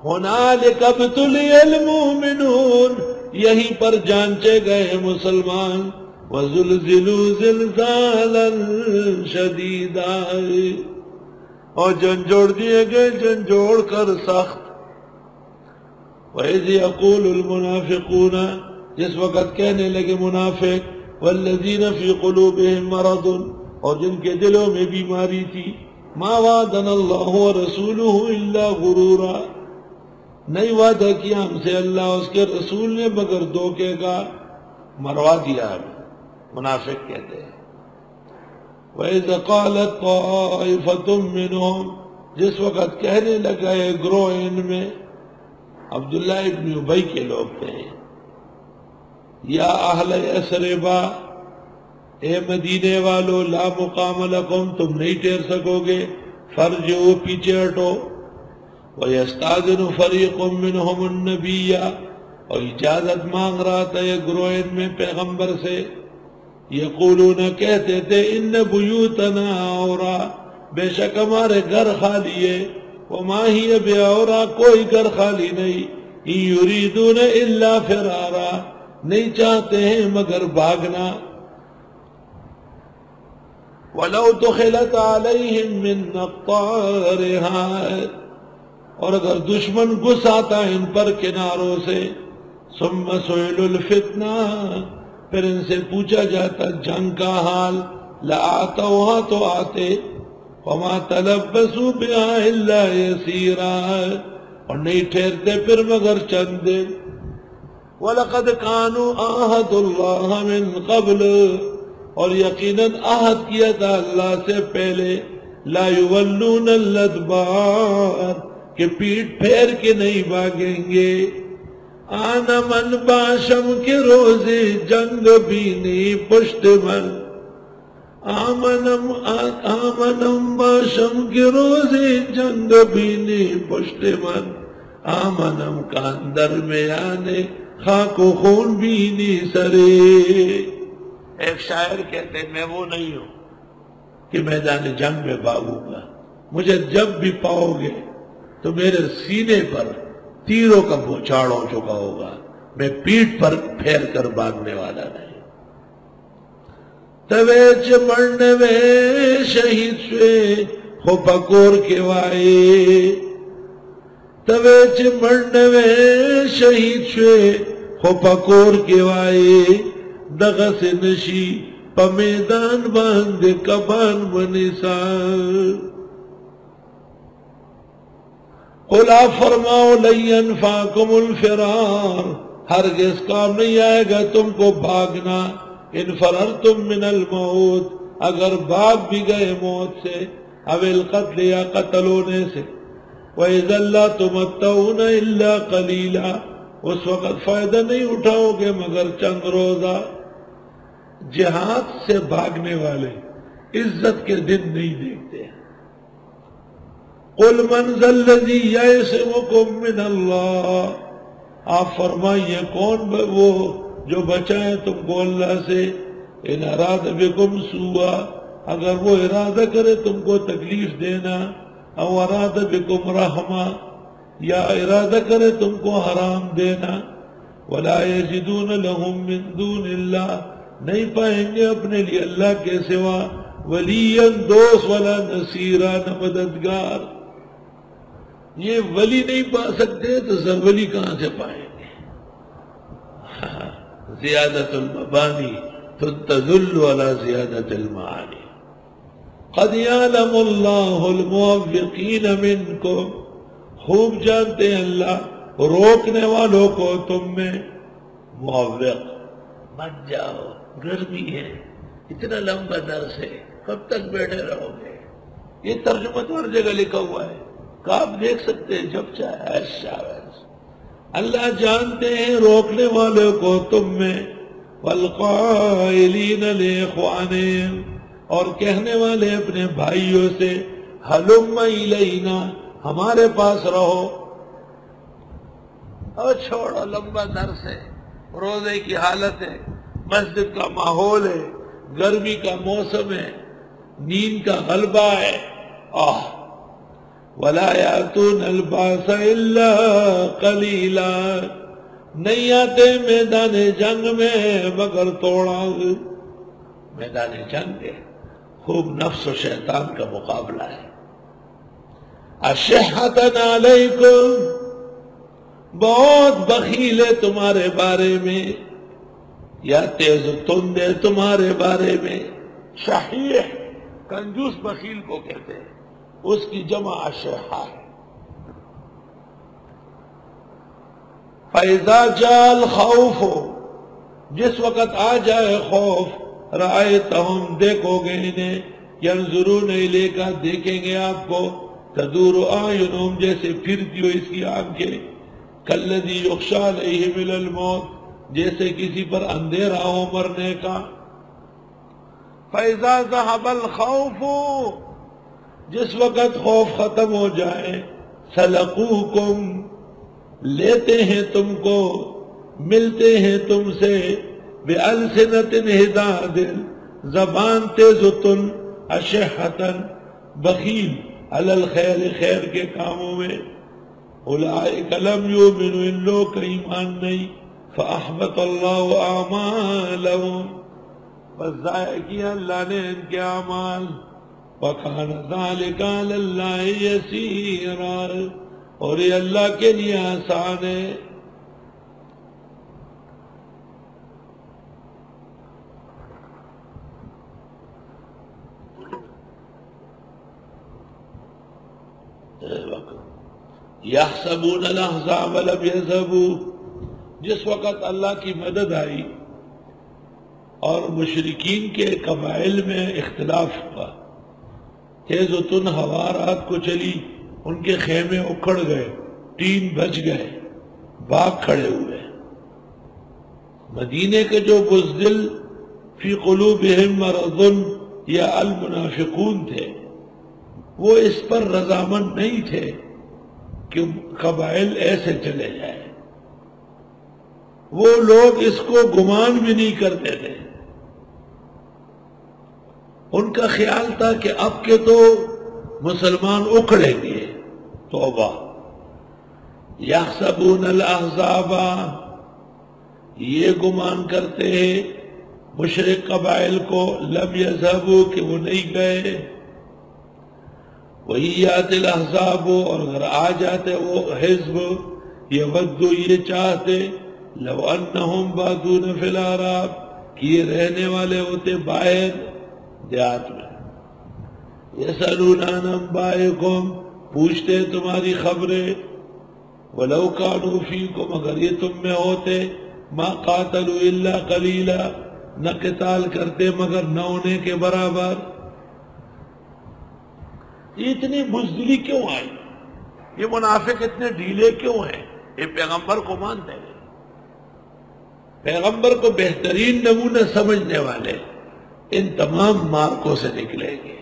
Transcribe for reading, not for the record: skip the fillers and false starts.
ہنالک ابتلی المؤمنون، یہیں پر جانچے گئے مسلمان، وزلزلوا زلزالا شدیدا، اور جھنجھوڑ دیے گئے جھنجھوڑ کر سخت۔ وَإِذْ يَقُولُ الْمُنَافِقُونَ، جس وقت کہنے لگے منافق، وَالَّذِينَ فِي قُلُوبِهِم مَرَضٌ، اور جن کے دلوں میں بیماری تھی، مَا وَعَدَنَا اللَّهُ وَرَسُولُهُ إِلَّا غُرُورًا، نہیں وعدہ کیا ہم سے اللہ اس کے رسول نے مگر دھوکے کا، مروا دیا ہمیں، منافق کہتے ہیں۔ وَإِذْ قَالَتْ طَائِفَةٌ مِّنْهُمْ، جس وقت کہنے لگا ایک گروہ ان میں، عبداللہ ابن ابی کے لوگ تھے، یا اہل یثربا، اے مدینے والو، لا مقام لکم، تم نہیں ٹھہر سکو گے، فرجعوا، پیچھے ہٹو، وَيَسْتَأْذِنُ فَرِيقٌ مِّنْهُمُ النَّبِيَّ، اور اجازت مانگ رہا تھا یہ گروہ ان میں پیغمبر سے، یقولون، کہتے تھے، ان بیوتنا عورا، بے شک ہمارے گھر خالی ہے، وما ہی بعورا، کوئی گھر خالی نہیں، ان یریدون الا فرارا، نہیں چاہتے ہیں مگر بھاگنا، وَلَوْ دُخِلَتْ عَلَيْهِمْ مِنْ أَقْطَارِهَا، اور اگر دشمن گھس آتا ان پر کناروں سے، ثُمَّ سُئِلُوا الْفِتْنَةَ، پھر ان سے پوچھا جاتا جنگ کا حال، لَآتَوْهَا، تو آتے، وَمَا تَلَبَّسُوا بِهَا إِلَّا يَسِيرًا، اور نہیں ٹھہرتے پھر مگر چند دن، وَلَقَدْ كَانُوا عَاهَدُوا اللَّهَ مِنْ قَبْلُ، اور یقیناً عہد کیا تھا اللہ سے پہلے، لا يولون الادبار، کہ پیٹ پھیر کے نہیں بھاگیں گے، آنا من باشم کے روزے جنگ بھی نہیں پشت من، آمنم باشم کے روزے جنگ بھی نہیں پشت من، آمنم کا اندر میں آنے خاک و خون بھی نہیں سرے۔ ایک شاعر کہتے ہیں، میں وہ نہیں ہوں کہ میدان جنگ میں بھاگوں گا، مجھے جب بھی پاؤ گے تو میرے سینے پر تیروں کا بوچھاڑ ہو چکا ہوگا، میں پیٹھ پر پھیر کر بھاگنے والا نہیں۔ تویچ مرنے میں شہید شوے ہو پکور کے وائے، تویچ مرنے میں شہید شوے ہو پکور کے وائے، دغس نشی پا میدان باندھ کبان بنسان، قُلْ فرماؤ لَن يَنْفَعَكُمُ الْفِرَارُ، ہرگز کام نہیں آئے گا تم کو بھاگنا، ان فررتم من الموت، اگر بھاگ بھی گئے موت سے، او القتل، یا قتل ہونے سے، وَإِذًا لَا تُمَتَّعُونَ إِلَّا قَلِيلًا، اس وقت فائدہ نہیں اٹھاؤ گے مگر چند روزہ۔ جہاد سے بھاگنے والے عزت کے دن نہیں دیکھتے۔ قُلْ مَنْ ذَا الَّذِي يَعْصِمُكُم مِّنَ اللَّهِ، آپ فرمائیے کون وہ جو بچائے تم کو اللہ سے، ان اراد بکم سوءا، اگر وہ ارادہ کرے تم کو تکلیف دینا، او اراد بکم رحمہ، یا ارادہ کرے تم کو حرام دینا، ولا یجدون لهم من دون اللہ، نہیں پائیں گے اپنے لیے اللہ کے سوا ولیًا، دوست، ولا نصیرا، نہ مددگار۔ یہ ولی نہیں پا سکتے تو سر ولی کہاں سے پائیں گے؟ زیادت المبانی تدل ولا زیادت المعانی۔ قد یعلم اللہ الموفقین منکم، خوب جانتے ہیں اللہ روکنے والوں کو تم میں، موفق، مت جاؤ، گرمی ہے، اتنا لمبا درس ہے، کب تک بیٹھے رہو گے؟ یہ ترجمہ تو ہر جگہ لکھا ہوا ہے، کہ آپ دیکھ سکتے ہیں جب چاہے۔ اللہ جانتے ہیں روکنے والوں کو تم میں، والقائلین لاخوانہم، اور کہنے والے اپنے بھائیوں سے، ہلم الینا، ہمارے پاس رہو۔ اور چھوڑو، لمبا درس ہے، روزے کی حالت ہے، مسجد کا ماحول ہے، گرمی کا موسم ہے، نیند کا غلبہ ہے، وَلَا يَأْتُونَ الْبَأْسَ إِلَّا قَلِيلًا، نہیں آتے میدان جنگ میں مگر توڑا۔ میدان جنگ ہے، خوب نفس و شیطان کا مقابلہ ہے۔ اَشِحَّةً عَلَيْكُمْ، بہت بخیل ہے تمہارے بارے میں، یا تیز تند ہے تمہارے بارے میں۔ شحیح کنجوس بخیل کو کہتے ہیں، اس کی جمع اشحہ ہے۔ فَإِذَا جَاءَ الْخَوْفُ، جس وقت آ جائے خوف، رَأَيْتَهُمْ، دیکھو گے انہیں، يَنْظُرُونَ إِلَيْكَ، دیکھیں گے آپ کو، تَدُورُ أَعْيُنُهُمْ، جیسے پھرتی ہو اس کی آنکھیں، كَالَّذِي يُخْشَىٰ عَلَيْهِ مِنَ الْمَوْتِ، جیسے کسی پر اندھیرا ہو مرنے کا۔ فَإِذَا ذَهَبَ الْخَوْفُ، جس وقت خوف ختم ہو جائے، سَلَقُوكُمْ، لیتے ہیں تم کو، ملتے ہیں تم سے، بِأَلْسِنَةٍ حِدَادٍ، زبان تیز و تن، أَشِحَّةً، بخیل، عَلَى الْخَيْرِ، خیر کے کاموں میں۔ أُولَئِكَ لَمْ يُؤْمِنُوا، ان لوگ کا ایمان نہیں، فَأَحْبَطَ اللَّهُ أَعْمَالَهُمْ، بس ضائع کیا اللہ نے ان کے اعمال۔ وَكَانَ ذَلِكَ عَلَى اللَّهِ يَسِيرًا، اور یہ اللہ کے لیے آسان ہے۔ يَحْسَبُونَ الْأَحْزَابَ لَمْ يَذْهَبُوا، جس وقت اللہ کی مدد آئی اور مشرکین کے قبائل میں اختلاف ہوا، تیز و تن ہوا رات کو چلی، ان کے خیمے اکھڑ گئے، ٹین بچ گئے، باغ کھڑے ہوئے۔ مدینے کے جو بزدل فی قلوبہم مرض یا المنافقون تھے، وہ اس پر رضامند نہیں تھے کہ قبائل ایسے چلے جائیں۔ وہ لوگ اس کو گمان بھی نہیں کرتے تھے، ان کا خیال تھا کہ اب کے تو مسلمان اکھڑیں گے۔ توبہ۔ یحسبون الاحزاب، یہ گمان کرتے ہیں مشرک قبائل کو، لم یذهبوا، کہ وہ نہیں گئے، وہی یات الاحزاب، اور اگر آ جاتے وہ حزب، یودوا، یہ چاہتے، لو انہم بادون فی الاعراب، کہ یہ رہنے والے ہوتے باہر دیہات میں۔ یسألون عن انبائکم، پوچھتے تمہاری خبریں، ولو کانوا فیکم، اگر یہ تم میں ہوتے، ما قاتلوا الا قلیلا، نہ قتال کرتے مگر نہ ہونے کے برابر۔ یہ اتنی بزدلی کیوں آئی؟ یہ منافق اتنے ڈھیلے کیوں ہیں؟ یہ پیغمبر کو مانتے ہیں، پیغمبر کو بہترین نمونہ سمجھنے والے ان تمام مارکوں سے نکلیں گے۔